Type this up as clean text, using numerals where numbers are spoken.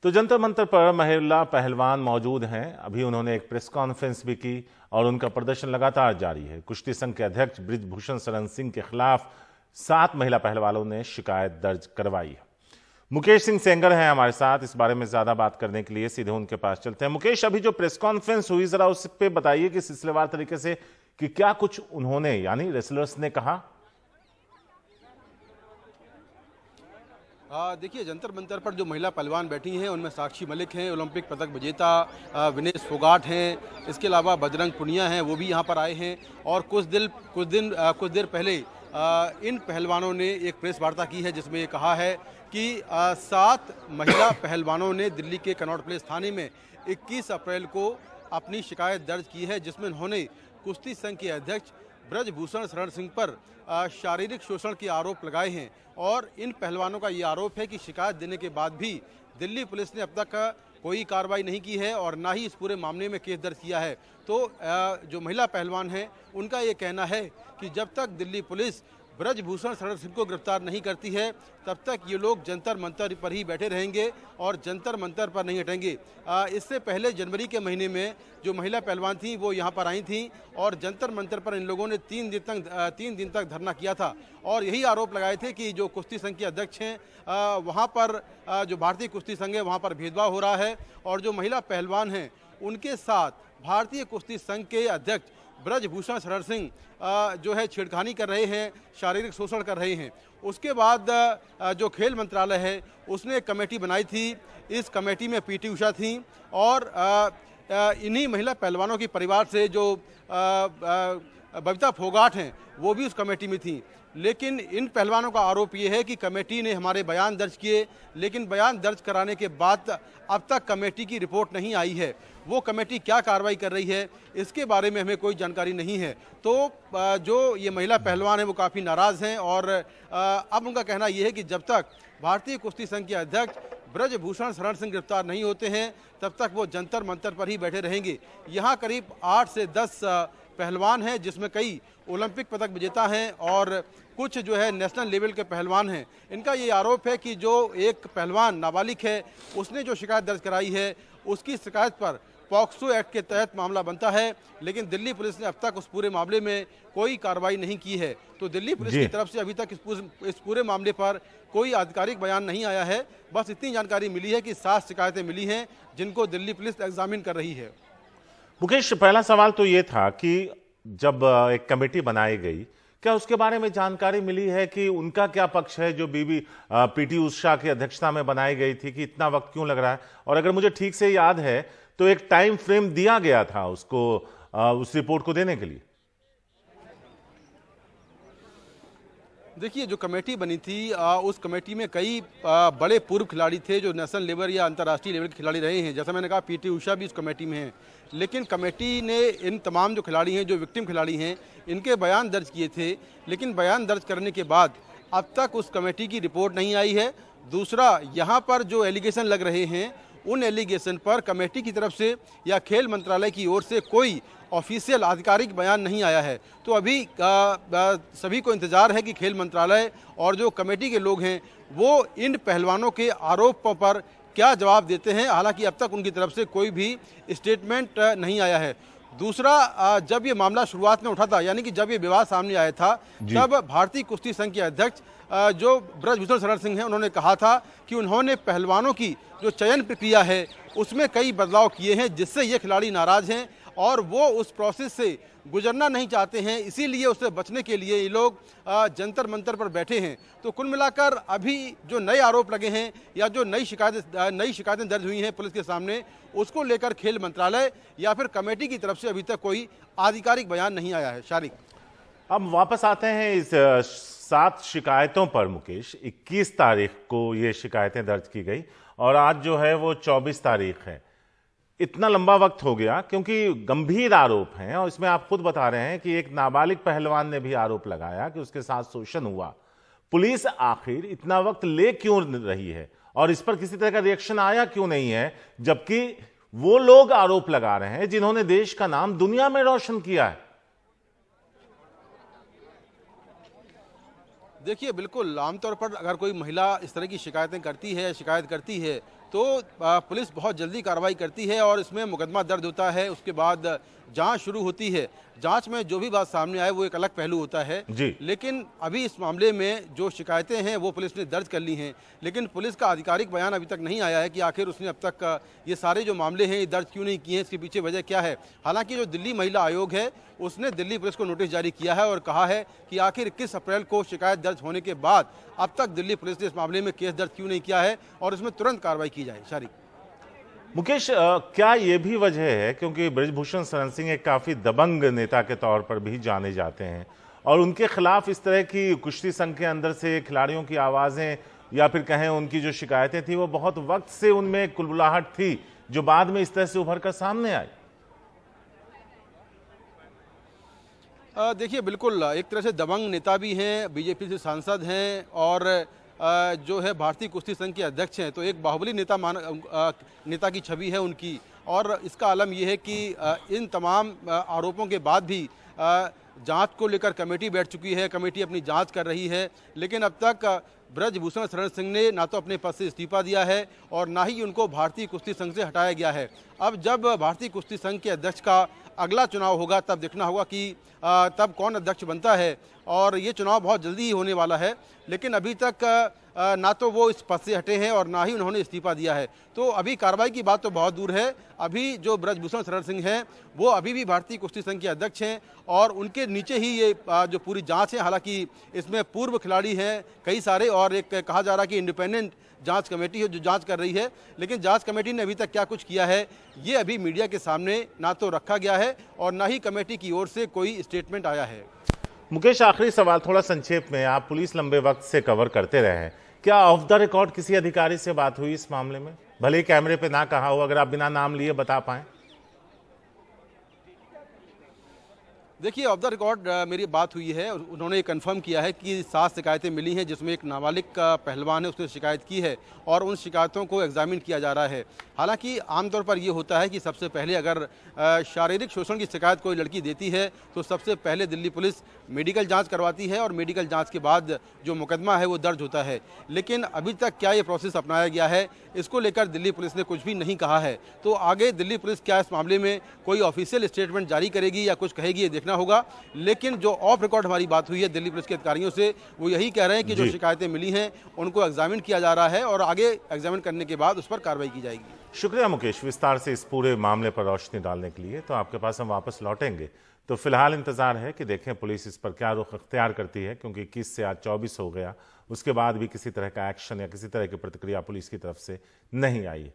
तो जंतर मंतर पर महिला पहलवान मौजूद हैं। अभी उन्होंने एक प्रेस कॉन्फ्रेंस भी की और उनका प्रदर्शन लगातार जारी है। कुश्ती संघ के अध्यक्ष बृजभूषण शरण सिंह के खिलाफ 7 महिला पहलवानों ने शिकायत दर्ज करवाई है। मुकेश सिंह सेंगर हैं हमारे साथ। इस बारे में ज्यादा बात करने के लिए सीधे उनके पास चलते हैं। मुकेश, अभी जो प्रेस कॉन्फ्रेंस हुई, जरा उस पे बताइए कि सिलसिलेवार तरीके से कि क्या कुछ उन्होंने यानी रेसलर्स ने कहा। देखिए, जंतर मंतर पर जो महिला पहलवान बैठी हैं उनमें साक्षी मलिक हैं, ओलंपिक पदक विजेता विनेश फोगाट हैं, इसके अलावा बजरंग पुनिया हैं, वो भी यहाँ पर आए हैं। और कुछ देर पहले इन पहलवानों ने एक प्रेस वार्ता की है जिसमें ये कहा है कि 7 महिला पहलवानों ने दिल्ली के कनॉट प्लेस थाने में 21 अप्रैल को अपनी शिकायत दर्ज की है, जिसमें उन्होंने कुश्ती संघ के अध्यक्ष बृजभूषण शरण सिंह पर शारीरिक शोषण के आरोप लगाए हैं। और इन पहलवानों का ये आरोप है कि शिकायत देने के बाद भी दिल्ली पुलिस ने अब तक कोई कार्रवाई नहीं की है और ना ही इस पूरे मामले में केस दर्ज किया है। तो जो महिला पहलवान हैं उनका ये कहना है कि जब तक दिल्ली पुलिस बृजभूषण शरण सिंह को गिरफ्तार नहीं करती है तब तक ये लोग जंतर मंतर पर ही बैठे रहेंगे और जंतर मंतर पर नहीं हटेंगे। इससे पहले जनवरी के महीने में जो महिला पहलवान थी वो यहाँ पर आई थी और जंतर मंतर पर इन लोगों ने 3 दिन तक धरना किया था और यही आरोप लगाए थे कि जो कुश्ती संघ के अध्यक्ष हैं वहाँ पर जो भारतीय कुश्ती संघ है वहाँ पर भेदभाव हो रहा है और जो महिला पहलवान हैं उनके साथ भारतीय कुश्ती संघ के अध्यक्ष बृजभूषण शरण सिंह जो है छेड़खानी कर रहे हैं, शारीरिक शोषण कर रहे हैं। उसके बाद जो खेल मंत्रालय है उसने एक कमेटी बनाई थी। इस कमेटी में पीटी उषा थी और इन्हीं महिला पहलवानों के परिवार से जो बबीता फोगाट हैं वो भी उस कमेटी में थी। लेकिन इन पहलवानों का आरोप ये है कि कमेटी ने हमारे बयान दर्ज किए, लेकिन बयान दर्ज कराने के बाद अब तक कमेटी की रिपोर्ट नहीं आई है। वो कमेटी क्या कार्रवाई कर रही है इसके बारे में हमें कोई जानकारी नहीं है। तो जो ये महिला पहलवान हैं वो काफ़ी नाराज़ हैं और अब उनका कहना ये है कि जब तक भारतीय कुश्ती संघ के अध्यक्ष बृजभूषण शरण सिंह गिरफ्तार नहीं होते हैं तब तक वो जंतर मंतर पर ही बैठे रहेंगे। यहाँ करीब 8 से 10 पहलवान हैं जिसमें कई ओलंपिक पदक विजेता हैं और कुछ जो है नेशनल लेवल के पहलवान हैं। इनका ये आरोप है कि जो एक पहलवान नाबालिग है उसने जो शिकायत दर्ज कराई है उसकी शिकायत पर पॉक्सो एक्ट के तहत मामला बनता है, लेकिन दिल्ली पुलिस ने अब तक उस पूरे मामले में कोई कार्रवाई नहीं की है। तो दिल्ली पुलिस की तरफ से अभी तक इस पूरे मामले पर कोई आधिकारिक बयान नहीं आया है। बस इतनी जानकारी मिली है कि 7 शिकायतें मिली हैं जिनको दिल्ली पुलिस एग्जामिन कर रही है। मुकेश, पहला सवाल तो ये था कि जब एक कमेटी बनाई गई, क्या उसके बारे में जानकारी मिली है कि उनका क्या पक्ष है जो पीटी उषा की अध्यक्षता में बनाई गई थी, कि इतना वक्त क्यों लग रहा है? और अगर मुझे ठीक से याद है तो एक टाइम फ्रेम दिया गया था उसको उस रिपोर्ट को देने के लिए। देखिए, जो कमेटी बनी थी उस कमेटी में कई बड़े पूर्व खिलाड़ी थे जो नेशनल लेवल या अंतर्राष्ट्रीय लेवल के खिलाड़ी रहे हैं। जैसा मैंने कहा, पीटी उषा भी इस कमेटी में है। लेकिन कमेटी ने इन तमाम जो खिलाड़ी हैं, जो विक्टिम खिलाड़ी हैं, इनके बयान दर्ज किए थे। लेकिन बयान दर्ज करने के बाद अब तक उस कमेटी की रिपोर्ट नहीं आई है। दूसरा, यहाँ पर जो एलिगेशन लग रहे हैं उन एलिगेशन पर कमेटी की तरफ से या खेल मंत्रालय की ओर से कोई ऑफिशियल आधिकारिक बयान नहीं आया है। तो अभी सभी को इंतजार है कि खेल मंत्रालय और जो कमेटी के लोग हैं वो इन पहलवानों के आरोपों पर क्या जवाब देते हैं। हालांकि अब तक उनकी तरफ से कोई भी स्टेटमेंट नहीं आया है। दूसरा, जब ये मामला शुरुआत में उठा था, यानी कि जब ये विवाद सामने आया था, तब भारतीय कुश्ती संघ के अध्यक्ष जो बृजभूषण शरण सिंह हैं उन्होंने कहा था कि उन्होंने पहलवानों की जो चयन प्रक्रिया है उसमें कई बदलाव किए हैं जिससे ये खिलाड़ी नाराज हैं और वो उस प्रोसेस से गुजरना नहीं चाहते हैं। इसीलिए उससे बचने के लिए ये लोग जंतर मंतर पर बैठे हैं। तो कुल मिलाकर अभी जो नए आरोप लगे हैं या जो नई शिकायतें दर्ज हुई हैं पुलिस के सामने, उसको लेकर खेल मंत्रालय या फिर कमेटी की तरफ से अभी तक कोई आधिकारिक बयान नहीं आया है। शारिक, अब वापस आते हैं इस 7 शिकायतों पर। मुकेश, 21 तारीख को ये शिकायतें दर्ज की गई और आज जो है वो 24 तारीख है। इतना लंबा वक्त हो गया क्योंकि गंभीर आरोप हैं और इसमें आप खुद बता रहे हैं कि एक नाबालिग पहलवान ने भी आरोप लगाया कि उसके साथ शोषण हुआ। पुलिस आखिर इतना वक्त ले क्यों रही है और इस पर किसी तरह का रिएक्शन आया क्यों नहीं है, जबकि वो लोग आरोप लगा रहे हैं जिन्होंने देश का नाम दुनिया में रोशन किया है? देखिए, बिल्कुल आमतौर पर अगर कोई महिला इस तरह की शिकायत करती है तो पुलिस बहुत जल्दी कार्रवाई करती है और इसमें मुकदमा दर्ज होता है। उसके बाद जांच शुरू होती है। जांच में जो भी बात सामने आए वो एक अलग पहलू होता है। जी। लेकिन अभी इस मामले में जो शिकायतें हैं वो पुलिस ने दर्ज कर ली हैं, लेकिन पुलिस का आधिकारिक बयान अभी तक नहीं आया है कि आखिर उसने अब तक ये सारे जो मामले हैं ये दर्ज क्यों नहीं किए हैं, इसके पीछे वजह क्या है। हालांकि जो दिल्ली महिला आयोग है उसने दिल्ली पुलिस को नोटिस जारी किया है और कहा है कि आखिर 21 अप्रैल को शिकायत दर्ज होने के बाद अब तक दिल्ली पुलिस ने इस मामले में केस दर्ज क्यों नहीं किया है और इसमें तुरंत कार्रवाई की जाए। शारिक, मुकेश, क्या ये भी वजह है क्योंकि बृजभूषण शरण सिंह एक काफी दबंग नेता के तौर पर भी जाने जाते हैं और उनके खिलाफ इस तरह की कुश्ती संघ के अंदर से खिलाड़ियों की आवाजें या फिर कहें उनकी जो शिकायतें थी वो बहुत वक्त से उनमें कुलबुलाहट थी जो बाद में इस तरह से उभर कर सामने आई? देखिए, बिल्कुल एक तरह से दबंग नेता भी हैं, बीजेपी से सांसद हैं और जो है भारतीय कुश्ती संघ के अध्यक्ष हैं, तो एक बाहुबली नेता की छवि है उनकी। और इसका आलम यह है कि इन तमाम आरोपों के बाद भी जांच को लेकर कमेटी बैठ चुकी है, कमेटी अपनी जांच कर रही है, लेकिन अब तक बृजभूषण शरण सिंह ने ना तो अपने पद से इस्तीफा दिया है और ना ही उनको भारतीय कुश्ती संघ से हटाया गया है। अब जब भारतीय कुश्ती संघ के अध्यक्ष का अगला चुनाव होगा तब देखना होगा कि तब कौन अध्यक्ष बनता है और ये चुनाव बहुत जल्दी ही होने वाला है, लेकिन अभी तक ना तो वो इस पद से हटे हैं और ना ही उन्होंने इस्तीफा दिया है। तो अभी कार्रवाई की बात तो बहुत दूर है। अभी जो बृजभूषण शरण सिंह हैं वो अभी भी भारतीय कुश्ती संघ के अध्यक्ष हैं और उनके नीचे ही ये जो पूरी जांच है, हालांकि इसमें पूर्व खिलाड़ी हैं कई सारे और एक कहा जा रहा है कि इंडिपेंडेंट जांच कमेटी है जो जांच कर रही है, लेकिन जांच कमेटी ने अभी तक क्या कुछ किया है ये अभी मीडिया के सामने ना तो रखा गया है और ना ही कमेटी की ओर से कोई स्टेटमेंट आया है। मुकेश, आखिरी सवाल थोड़ा संक्षेप में, आप पुलिस लंबे वक्त से कवर करते रहे हैं, क्या ऑफ द रिकॉर्ड किसी अधिकारी से बात हुई इस मामले में? भले ही कैमरे पे ना कहा हो, अगर आप बिना नाम लिए बता पाएं। देखिए, ऑफ द रिकॉर्ड मेरी बात हुई है। उन्होंने कंफर्म किया है कि 7 शिकायतें मिली हैं जिसमें एक नाबालिग का पहलवान है उसने शिकायत की है और उन शिकायतों को एग्जामिन किया जा रहा है। हालांकि आमतौर पर ये होता है कि सबसे पहले अगर शारीरिक शोषण की शिकायत कोई लड़की देती है तो सबसे पहले दिल्ली पुलिस मेडिकल जांच करवाती है और मेडिकल जांच के बाद जो मुकदमा है वो दर्ज होता है। लेकिन अभी तक क्या ये प्रोसेस अपनाया गया है इसको लेकर दिल्ली पुलिस ने कुछ भी नहीं कहा है। तो आगे दिल्ली पुलिस क्या इस मामले में कोई ऑफिशियल स्टेटमेंट जारी करेगी या कुछ कहेगी ये देखना होगा। लेकिन जो ऑफ रिकॉर्ड हमारी बात हुई है दिल्ली पुलिस के अधिकारियों से, वो यही कह रहे हैं कि जो शिकायतें मिली हैं उनको एग्जामिन किया जा रहा है और आगे एग्जामिन करने के बाद उस पर कार्रवाई की जाएगी। शुक्रिया मुकेश, विस्तार से इस पूरे मामले पर रोशनी डालने के लिए। तो आपके पास हम वापस लौटेंगे, तो फिलहाल इंतजार है कि देखें पुलिस इस पर क्या रुख अख्तियार करती है, क्योंकि 21 से आज 24 हो गया, उसके बाद भी किसी तरह का एक्शन या किसी तरह की प्रतिक्रिया पुलिस की तरफ से नहीं आई।